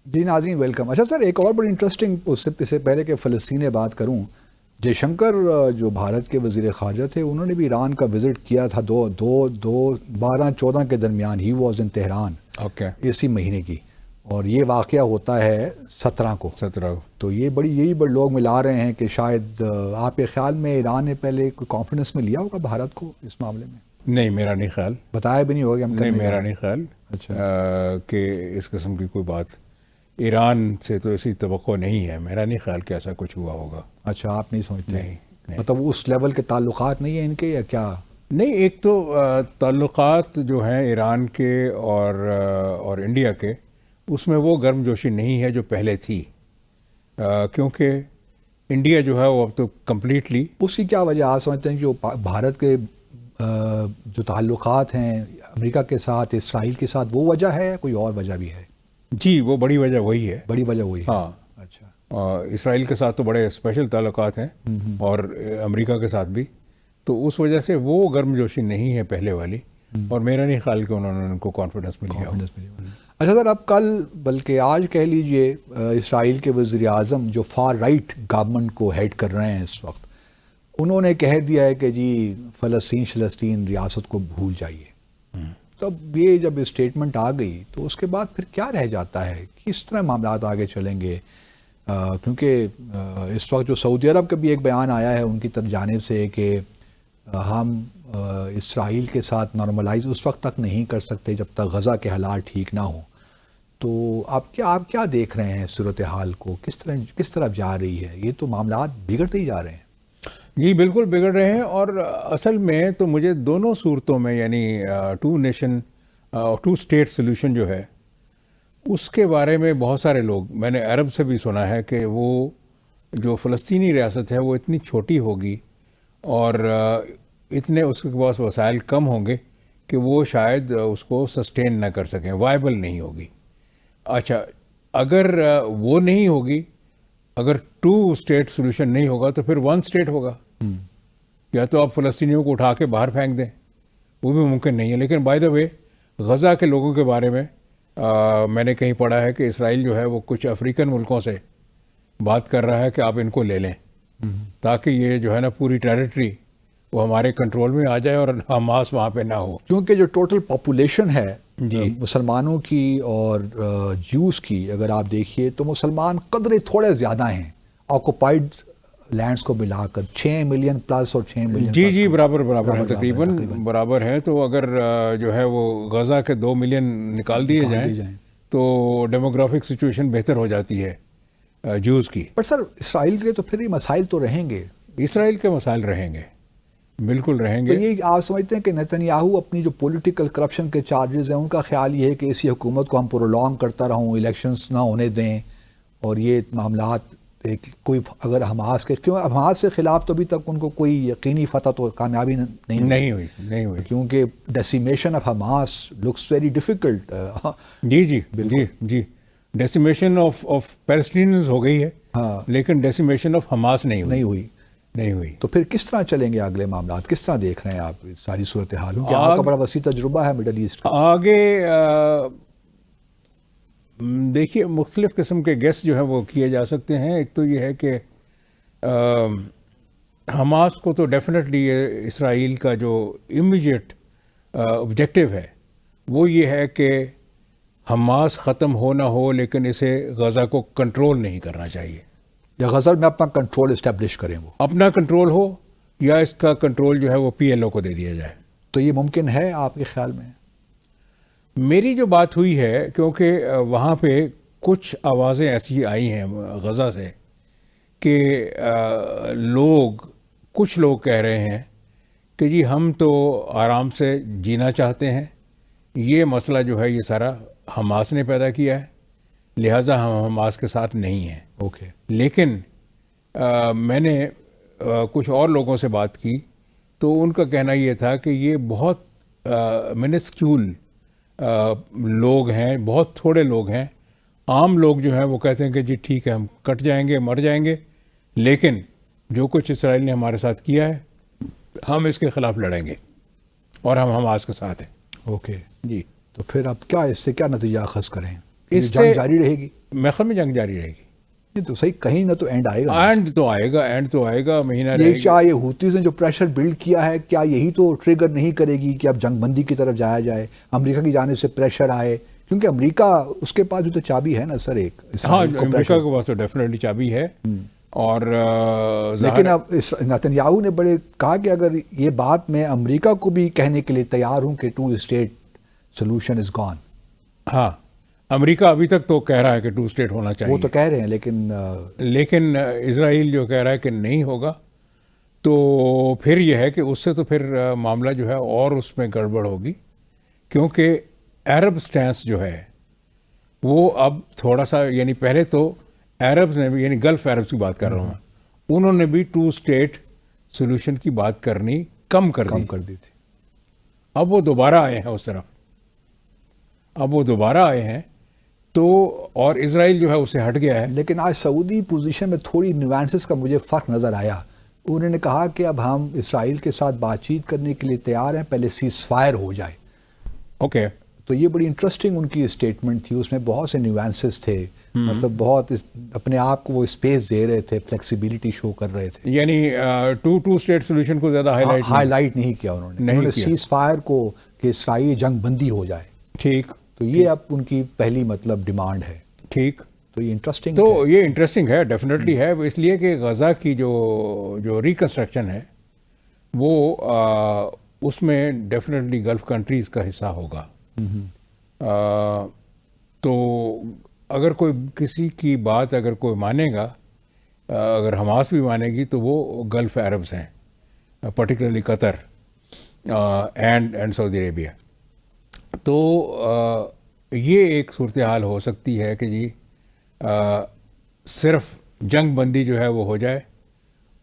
جی ناظرین ویلکم. اچھا سر، ایک اور بڑی انٹرسٹنگ اس سے پہلے کہ فلسطین میں بات کروں، جے شنکر جو بھارت کے وزیر خارجہ تھے، انہوں نے بھی ایران کا وزٹ کیا تھا 12-14 کے درمیان. ہی واز ان تہران اسی مہینے کی، اور یہ واقعہ ہوتا ہے 17 کو. تو یہی بڑے لوگ ملا رہے ہیں کہ شاید آپ کے خیال میں ایران نے پہلے کوئی کانفیڈنس میں لیا ہوگا بھارت کو اس معاملے میں؟ نہیں، میرا نہیں خیال. بتایا بھی نہیں ہوگا. نہیں، میرا نہیں خیال. اچھا، کہ اس قسم کی کوئی بات ایران سے تو ایسی توقع نہیں ہے. میرا نہیں خیال کہ ایسا کچھ ہوا ہوگا. اچھا، آپ نہیں سمجھتے؟ نہیں. مطلب اس لیول کے تعلقات نہیں ہیں ان کے، یا کیا؟ نہیں، ایک تو تعلقات جو ہیں ایران کے اور انڈیا کے، اس میں وہ گرم جوشی نہیں ہے جو پہلے تھی، کیونکہ انڈیا جو ہے وہ اب تو کمپلیٹلی. اس کی کیا وجہ آپ سمجھتے ہیں؟ جو بھارت کے جو تعلقات ہیں امریکہ کے ساتھ، اسرائیل کے ساتھ، وہ وجہ ہے یا کوئی اور وجہ بھی ہے؟ جی، وہ بڑی وجہ وہی ہے. بڑی وجہ وہی ہے. ہاں. اچھا. اسرائیل کے ساتھ تو بڑے اسپیشل تعلقات ہیں، اور امریکہ کے ساتھ بھی، تو اس وجہ سے وہ گرم جوشی نہیں ہے پہلے والی. اور میرا نہیں خیال کہ انہوں نے ان کو کانفیڈنس میں لیا. اچھا سر، اب کل بلکہ آج کہہ لیجئے اسرائیل کے وزیر اعظم جو فار رائٹ گورنمنٹ کو ہیڈ کر رہے ہیں اس وقت، انہوں نے کہہ دیا ہے کہ جی فلسطین ریاست کو بھول جائیے. تب یہ جب اسٹیٹمنٹ آ گئی تو اس کے بعد پھر کیا رہ جاتا ہے؟ کس طرح معاملات آگے چلیں گے؟ کیونکہ اس وقت جو سعودی عرب کا بھی ایک بیان آیا ہے ان کی جانب سے کہ ہم اسرائیل کے ساتھ نارملائز اس وقت تک نہیں کر سکتے جب تک غزہ کے حالات ٹھیک نہ ہوں. تو آپ کیا دیکھ رہے ہیں صورتحال کو؟ کس طرف جا رہی ہے یہ؟ تو معاملات بگڑتے ہی جا رہے ہیں. جی بالکل بگڑ رہے ہیں. اور اصل میں تو مجھے دونوں صورتوں میں، یعنی ٹو اسٹیٹ سولوشن جو ہے، اس کے بارے میں بہت سارے لوگ، میں نے عرب سے بھی سنا ہے کہ وہ جو فلسطینی ریاست ہے وہ اتنی چھوٹی ہوگی اور اتنے اس کے پاس وسائل کم ہوں گے کہ وہ شاید اس کو سسٹین نہ کر سکیں، وائبل نہیں ہوگی. اچھا، اگر وہ نہیں ہوگی، اگر ٹو اسٹیٹ سولوشن نہیں ہوگا تو پھر ون اسٹیٹ ہوگا. یا تو آپ فلسطینیوں کو اٹھا کے باہر پھینک دیں، وہ بھی ممکن نہیں ہے. لیکن بائی دا وے، غزہ کے لوگوں کے بارے میں میں نے کہیں پڑھا ہے کہ اسرائیل جو ہے وہ کچھ افریقن ملکوں سے بات کر رہا ہے کہ آپ ان کو لے لیں، تاکہ یہ جو ہے نا پوری ٹیریٹری وہ ہمارے کنٹرول میں آ جائے اور حماس وہاں پہ نہ ہو. کیونکہ جو ٹوٹل پاپولیشن ہے مسلمانوں کی اور جیوز کی، اگر آپ دیکھیے تو مسلمان قدرے تھوڑے زیادہ ہیں آکوپائڈ لینڈز کو ملا کر، 6 ملین پلس اور 6 ملین. جی برابر ہیں، تقریباً برابر ہیں. تو اگر جو ہے وہ غزہ کے 2 ملین نکال دیے جائیں تو ڈیموگرافک سچویشن بہتر ہو جاتی ہے جوز کی. پر سر اسرائیل کے لیے تو پھر یہ مسائل تو رہیں گے. اسرائیل کے مسائل رہیں گے، بالکل رہیں گے. تو یہ آپ سمجھتے ہیں کہ نیتنیاہو اپنی جو پولیٹیکل کرپشن کے چارجز ہیں ان کا خیال یہ ہے کہ اسی حکومت کو ہم پرولونگ کرتا رہوں، الیکشنز نہ ہونے دیں، اور یہ معاملات کوئی اگر حماس کے، کیوں حماس کے خلاف تو ابھی تک ان کو کوئی یقینی فتح تو کامیابی نہیں ہوئی، کیونکہ decimation of Hamas looks very difficult. جی ڈیسیمیشن آف پیلسٹینز ہو گئی ہے، لیکن ڈیسیمیشن آف حماس نہیں ہوئی. تو پھر کس طرح چلیں گے اگلے معاملات؟ کس طرح دیکھ رہے ہیں آپ ساری صورتحال؟ کیونکہ آپ کا بڑا وسیع تجربہ ہے مڈل ایسٹ کا. آگے دیکھیے، مختلف قسم کے گیس جو ہے وہ کیے جا سکتے ہیں. ایک تو یہ ہے کہ حماس کو تو ڈیفینیٹلی اسرائیل کا جو امیجیٹ آبجیکٹو ہے وہ یہ ہے کہ حماس ختم ہو نہ ہو، لیکن اسے غزہ کو کنٹرول نہیں کرنا چاہیے. یا غزہ میں اپنا کنٹرول اسٹیبلش کریں، وہ اپنا کنٹرول ہو، یا اس کا کنٹرول جو ہے وہ PLO کو دے دیا جائے. تو یہ ممکن ہے آپ کے خیال میں؟ میری جو بات ہوئی ہے، کیونکہ وہاں پہ کچھ آوازیں ایسی آئی ہیں غزہ سے کہ کچھ لوگ کہہ رہے ہیں کہ جی ہم تو آرام سے جینا چاہتے ہیں، یہ مسئلہ جو ہے یہ سارا حماس نے پیدا کیا ہے، لہٰذا ہم حماس کے ساتھ نہیں ہیں. لیکن میں نے کچھ اور لوگوں سے بات کی تو ان کا کہنا یہ تھا کہ یہ بہت منسکیول لوگ ہیں، بہت تھوڑے لوگ ہیں. عام لوگ جو ہیں وہ کہتے ہیں کہ جی ٹھیک ہے، ہم کٹ جائیں گے، مر جائیں گے، لیکن جو کچھ اسرائیل نے ہمارے ساتھ کیا ہے ہم اس کے خلاف لڑیں گے اور ہم حماس کے ساتھ ہیں. جی تو پھر اب کیا اس سے کیا نتیجہ اخذ کریں؟ اس سے جنگ جاری رہے گی؟ میخم میں جنگ جاری رہے گی. نہیں تو صحیح، کہیں نہ تو اینڈ آئے گا. اینڈ تو آئے گا, مہینہ رہے یہ گا. کیا یہ ہوتیز نے جو پریشر بلڈ کیا ہے، کیا یہی تو ٹریگر نہیں کرے گی کہ اب جنگ بندی کی طرف جایا جائے، امریکہ کی جانب سے پریشر آئے؟ کیونکہ امریکہ اس کے پاس بھی تو چابی ہے نا سر ایک ہاں, اسرائیل کو امریکہ پریشر. کے پاس تو ڈیفینیٹلی چابی ہے. اور لیکن اب نتنیاہو نے بڑے کہا کہ اگر یہ بات میں امریکہ کو بھی کہنے کے لیے تیار ہوں کہ 2 اسٹیٹ سولوشن از گون. ہاں, امریکہ ابھی تک تو کہہ رہا ہے کہ 2 اسٹیٹ ہونا وہ چاہیے, تو کہہ رہے ہیں لیکن اسرائیل جو کہہ رہا ہے کہ نہیں ہوگا, تو پھر یہ ہے کہ اس سے تو پھر معاملہ جو ہے اور اس میں گڑبڑ ہوگی, کیونکہ عرب سٹینس جو ہے وہ اب تھوڑا سا, یعنی پہلے تو عربز نے بھی, یعنی گلف عربز کی بات کر رہا ہوں میں, انہوں نے بھی 2 اسٹیٹ سولوشن کی بات کرنی کم کر دی تھی. اب وہ دوبارہ آئے ہیں اس طرف, تو اور اسرائیل جو ہے اسے ہٹ گیا ہے. لیکن آج سعودی پوزیشن میں تھوڑی نیوانسز کا مجھے فرق نظر آیا. انہوں نے کہا کہ اب ہم اسرائیل کے ساتھ بات چیت کرنے کے لیے تیار ہیں, پہلے سیز فائر ہو جائے. اوکے, تو یہ بڑی انٹرسٹنگ ان کی اسٹیٹمنٹ تھی, اس میں بہت سے نیوانسز تھے, مطلب بہت اپنے آپ کو وہ اسپیس دے رہے تھے, فلیکسیبلٹی شو کر رہے تھے. یعنی 2 اسٹیٹ سولوشن کو زیادہ ہائی لائٹ نہیں کیا انہوں نے سیز فائر کو, کہ اسرائیل جنگ بندی ہو جائے. ٹھیک, تو یہ اب ان کی پہلی مطلب ڈیمانڈ ہے. ٹھیک, تو یہ انٹرسٹنگ تو یہ انٹرسٹنگ ہے, ڈیفینیٹلی ہے, اس لیے کہ غزہ کی جو ریکنسٹرکشن ہے وہ اس میں ڈیفینیٹلی گلف کنٹریز کا حصہ ہوگا. تو اگر کوئی کسی کی بات اگر کوئی مانے گا, اگر حماس بھی مانے گی, تو وہ گلف عربز ہیں, پرٹیکولرلی قطر اینڈ سعودی عربیہ. تو یہ ایک صورتحال ہو سکتی ہے کہ جی صرف جنگ بندی جو ہے وہ ہو جائے,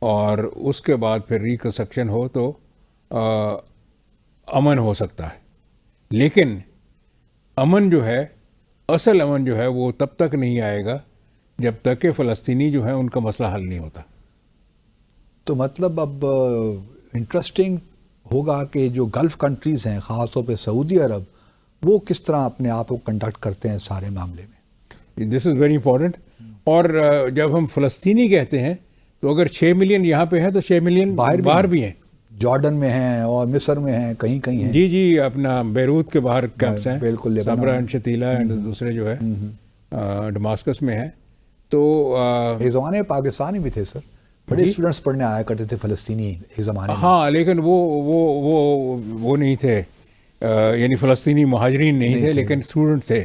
اور اس کے بعد پھر ریکنسٹرکشن ہو تو امن ہو سکتا ہے. لیکن امن جو ہے, اصل امن جو ہے وہ تب تک نہیں آئے گا جب تک کہ فلسطینی جو ہے ان کا مسئلہ حل نہیں ہوتا. تو مطلب اب انٹرسٹنگ ہوگا کہ جو گلف کنٹریز ہیں, خاص طور پہ سعودی عرب, وہ کس طرح اپنے آپ کو کنڈکٹ کرتے ہیں سارے معاملے میں. دس از ویری امپورٹنٹ. اور جب ہم فلسطینی کہتے ہیں تو اگر 6 ملین یہاں پہ ہیں تو 6 ملین باہر بھی ہیں, جارڈن میں ہیں اور مصر میں ہیں, کہیں کہیں ہیں. جی, اپنا بیروت کے باہر کیمپس ہیں, بالکل, صبرا اینڈ شتیلا اینڈ دوسرے جو ہے ڈماسکس میں ہیں. تو ایک زمانے میں پاکستانی بھی تھے سر, بڑے اسٹوڈنٹس پڑھنے آیا کرتے تھے فلسطینی ایک زمانے میں. ہاں, لیکن وہ نہیں تھے, یعنی فلسطینی مہاجرین نہیں تھے, لیکن اسٹوڈنٹس تھے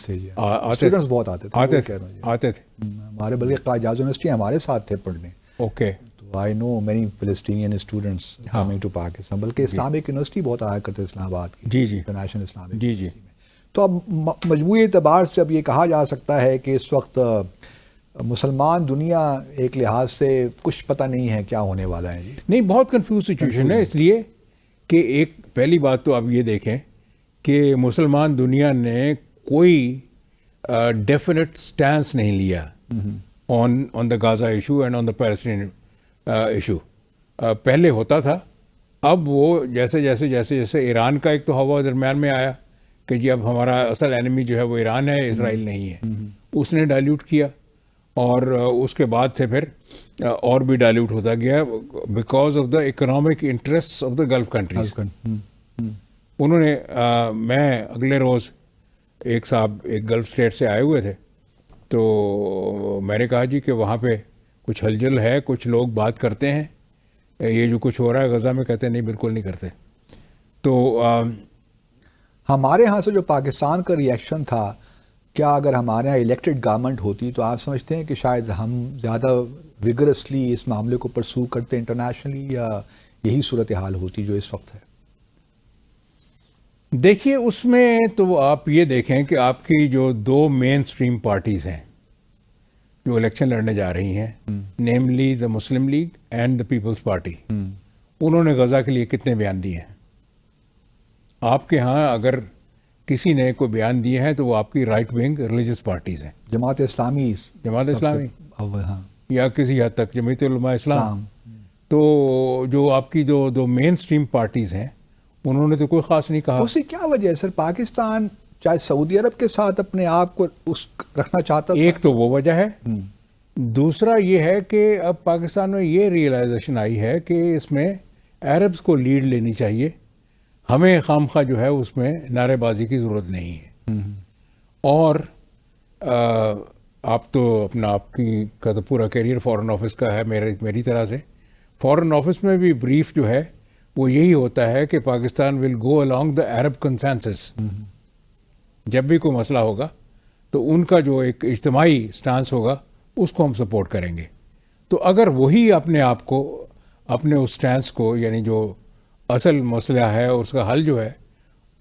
جی, اسٹوڈنٹس بہت آتے تھے. ہمارے بلکہ قائد اعظم یونیورسٹی ہمارے ساتھ تھے پڑھنے. اوکے, تو I know many Palestinian students coming to Pakistan, بلکہ اسلامک یونیورسٹی بہت آیا کرتے اسلام آباد کی. جی, انٹرنیشنل اسلامک. جی. تو اب مجموعی اعتبار سے اب یہ کہا جا سکتا ہے کہ اس وقت مسلمان دنیا ایک لحاظ سے کچھ پتہ نہیں ہے کیا ہونے والا ہے. نہیں, بہت کنفیوز سچویشن ہے, اس لیے کہ ایک پہلی بات تو آپ یہ دیکھیں کہ مسلمان دنیا نے کوئی ڈیفینٹ سٹینس نہیں لیا on the Gaza issue and on the Palestine issue. پہلے ہوتا تھا, اب وہ جیسے ایران کا ایک تو ہوا درمیان میں آیا کہ جی اب ہمارا اصل اینیمی جو ہے وہ ایران ہے, اسرائیل نہیں ہے, اس نے ڈائلیوٹ کیا, اور اس کے بعد سے پھر اور بھی ڈائلیوٹ ہوتا گیا because of the economic interest of the golf countries. انہوں نے میں اگلے روز ایک صاحب ایک گلف اسٹیٹ سے آئے ہوئے تھے, تو میں نے کہا جی کہ وہاں پہ کچھ ہلچل ہے, کچھ لوگ بات کرتے ہیں, یہ جو کچھ ہو رہا ہے غزہ میں, کہتے ہیں نہیں بالکل نہیں کرتے. تو ہمارے ہاں سے جو پاکستان کا ریئیکشن تھا, کیا اگر ہمارے یہاں الیکٹڈ گورنمنٹ ہوتی تو آپ سمجھتے ہیں کہ شاید ہم زیادہ ویگرسلی اس معاملے کو پرسو کرتے انٹرنیشنلی, یا یہی صورتحال ہوتی جو اس وقت ہے؟ دیکھیے, اس میں تو آپ یہ دیکھیں کہ آپ کی جو 2 مین سٹریم پارٹیز ہیں جو الیکشن لڑنے جا رہی ہیں, namely the Muslim League and the Peoples Party, انہوں نے غزہ کے لیے کتنے بیان دیے ہیں؟ آپ کے ہاں اگر کسی نے کوئی بیان دیے ہیں تو وہ آپ کی رائٹ ونگ ریلیجس پارٹیز ہیں, جماعت اسلامی یا کسی حد تک جمعیت علماء اسلام. تو جو آپ کی جو مین سٹریم پارٹیز ہیں انہوں نے تو کوئی خاص نہیں کہا. اس سے کیا وجہ ہے سر؟ پاکستان چاہے سعودی عرب کے ساتھ اپنے آپ کو رکھنا چاہتا تھا؟ ایک تو وہ وجہ ہے، دوسرا یہ ہے کہ اب پاکستان میں یہ ریئلائزیشن آئی ہے کہ اس میں عربز کو لیڈ لینی چاہیے، ہمیں خامخواہ جو ہے اس میں نعرے بازی کی ضرورت نہیں ہے. اور آپ تو آپ کا تو پورا کیریئر فارن آفس کا ہے میری طرح سے. فارن آفس میں بھی بریف جو ہے وہ یہی ہوتا ہے کہ پاکستان ول گو along دا عرب کنسنسس. جب بھی کوئی مسئلہ ہوگا تو ان کا جو ایک اجتماعی سٹانس ہوگا اس کو ہم سپورٹ کریں گے. تو اگر وہی اپنے آپ کو اپنے اس سٹانس کو، یعنی جو اصل مسئلہ ہے اور اس کا حل جو ہے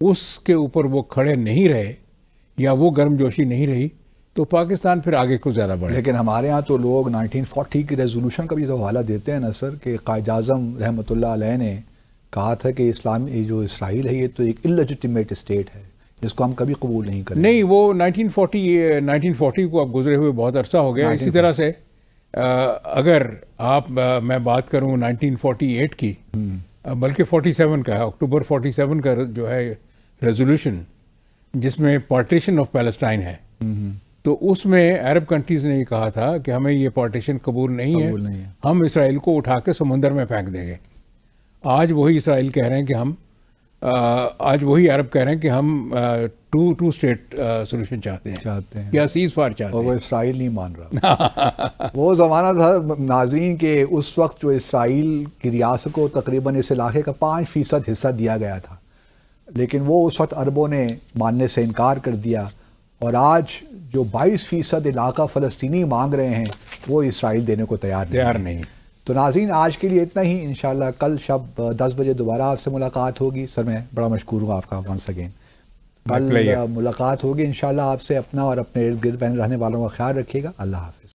اس کے اوپر وہ کھڑے نہیں رہے یا وہ گرم جوشی نہیں رہی تو پاکستان پھر آگے کو زیادہ بڑھے. لیکن ہمارے ہاں تو لوگ 1940 کی ریزولوشن کا بھی تو حوالہ دیتے ہیں نا سر، کہ قائد اعظم رحمۃ اللہ علیہ نے کہا تھا کہ جو اسرائیل ہے یہ تو ایک اللیجٹیمیٹ اسٹیٹ ہے، اس کو ہم کبھی قبول نہیں کریں. نہیں، وہ 1940 کو اب گزرے ہوئے بہت عرصہ ہو گیا. اسی طرح سے اگر میں بات کروں 1948 کی، بلکہ 47 کا ہے، اکتوبر 47 کا جو ہے ریزولوشن جس میں پارٹیشن آف پیلسٹائن ہے، تو اس میں عرب کنٹریز نے یہ کہا تھا کہ ہمیں یہ پارٹیشن قبول نہیں ہے، ہم اسرائیل کو اٹھا کے سمندر میں پھینک دیں گے. آج وہی اسرائیل کہہ رہے ہیں کہ آج وہی عرب کہہ رہے ہیں کہ ہم ٹو اسٹیٹ سولوشن چاہتے ہیں یا سیز فائر چاہتے ہیں، اور وہ اسرائیل نہیں مان رہا. وہ زمانہ تھا ناظرین کہ اس وقت جو اسرائیل کی ریاست کو تقریباً اس علاقے کا 5% حصہ دیا گیا تھا، لیکن وہ اس وقت عربوں نے ماننے سے انکار کر دیا، اور آج جو 22% علاقہ فلسطینی مانگ رہے ہیں وہ اسرائیل دینے کو تیار نہیں. تو ناظرین آج کے لیے اتنا ہی. انشاءاللہ کل شب 10 بجے دوبارہ آپ سے ملاقات ہوگی. سر میں بڑا مشکور ہوں آپ کا ونس اگین. کل ملاقات ہوگی انشاءاللہ آپ سے. اپنا اور اپنے ارد گرد رہنے والوں کا خیال رکھیے گا. اللہ حافظ.